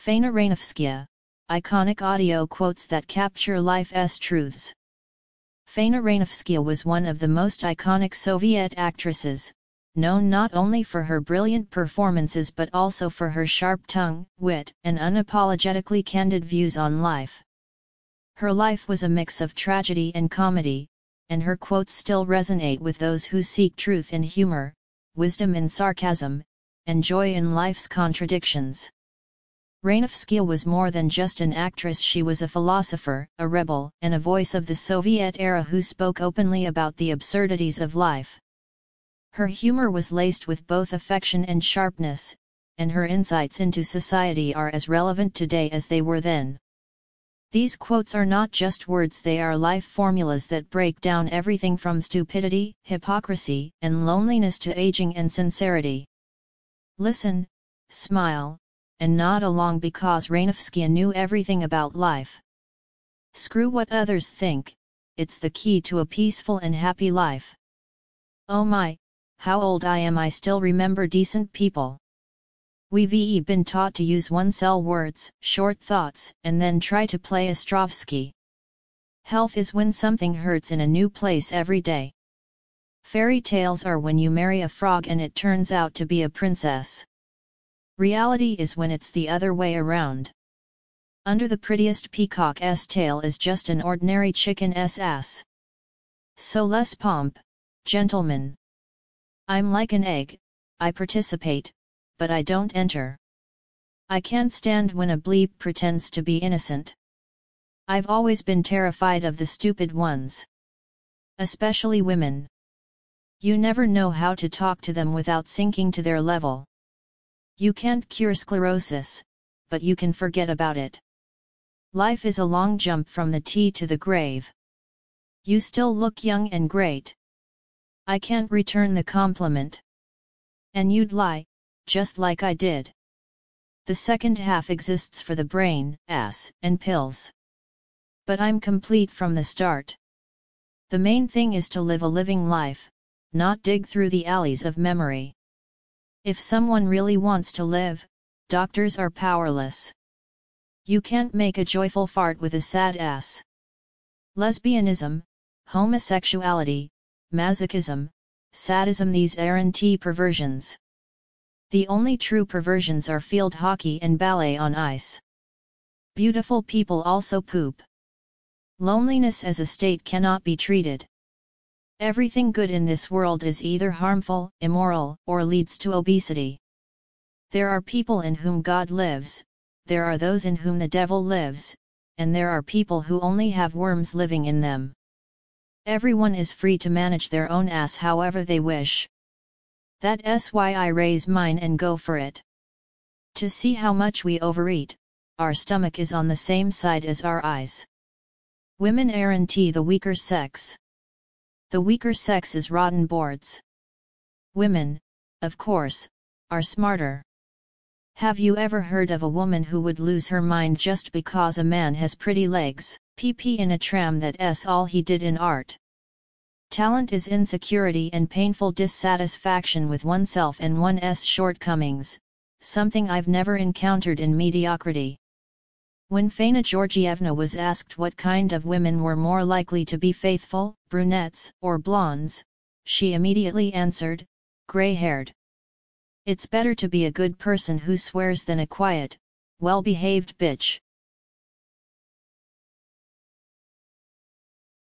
Faina Ranevskaya, iconic audio quotes that capture life's truths. Faina Ranevskaya was one of the most iconic Soviet actresses, known not only for her brilliant performances but also for her sharp tongue, wit, and unapologetically candid views on life. Her life was a mix of tragedy and comedy, and her quotes still resonate with those who seek truth in humor, wisdom in sarcasm, and joy in life's contradictions. Ranevskaya was more than just an actress. She was a philosopher, a rebel, and a voice of the Soviet era who spoke openly about the absurdities of life. Her humor was laced with both affection and sharpness, and her insights into society are as relevant today as they were then. These quotes are not just words, they are life formulas that break down everything from stupidity, hypocrisy, and loneliness to aging and sincerity. Listen, smile, and nod along because Ranevskaya knew everything about life. Screw what others think, it's the key to a peaceful and happy life. Oh my, how old I am, I still remember decent people. We've been taught to use one-cell words, short thoughts, and then try to play Ostrovsky. Health is when something hurts in a new place every day. Fairy tales are when you marry a frog and it turns out to be a princess. Reality is when it's the other way around. Under the prettiest peacock's tail is just an ordinary chicken's ass. So less pomp, gentlemen. I'm like an egg, I participate, but I don't enter. I can't stand when a bleep pretends to be innocent. I've always been terrified of the stupid ones. Especially women. You never know how to talk to them without sinking to their level. You can't cure sclerosis, but you can forget about it. Life is a long jump from the tea to the grave. You still look young and great. I can't return the compliment. And you'd lie, just like I did. The second half exists for the brain, ass, and pills. But I'm complete from the start. The main thing is to live a living life, not dig through the alleys of memory. If someone really wants to live, doctors are powerless. You can't make a joyful fart with a sad ass. Lesbianism, homosexuality, masochism, sadism, these aren't perversions. The only true perversions are field hockey and ballet on ice. Beautiful people also poop. Loneliness as a state cannot be treated. Everything good in this world is either harmful, immoral, or leads to obesity. There are people in whom God lives, there are those in whom the devil lives, and there are people who only have worms living in them. Everyone is free to manage their own ass however they wish. That's why I raise mine and go for it. To see how much we overeat, our stomach is on the same side as our eyes. Women aren't the weaker sex. The weaker sex is rotten boards. Women, of course, are smarter. Have you ever heard of a woman who would lose her mind just because a man has pretty legs, PP in a tram? That's all he did in art. Talent is insecurity and painful dissatisfaction with oneself and one's shortcomings, something I've never encountered in mediocrity. When Faina Georgievna was asked what kind of women were more likely to be faithful, brunettes or blondes, she immediately answered, gray-haired. It's better to be a good person who swears than a quiet, well-behaved bitch.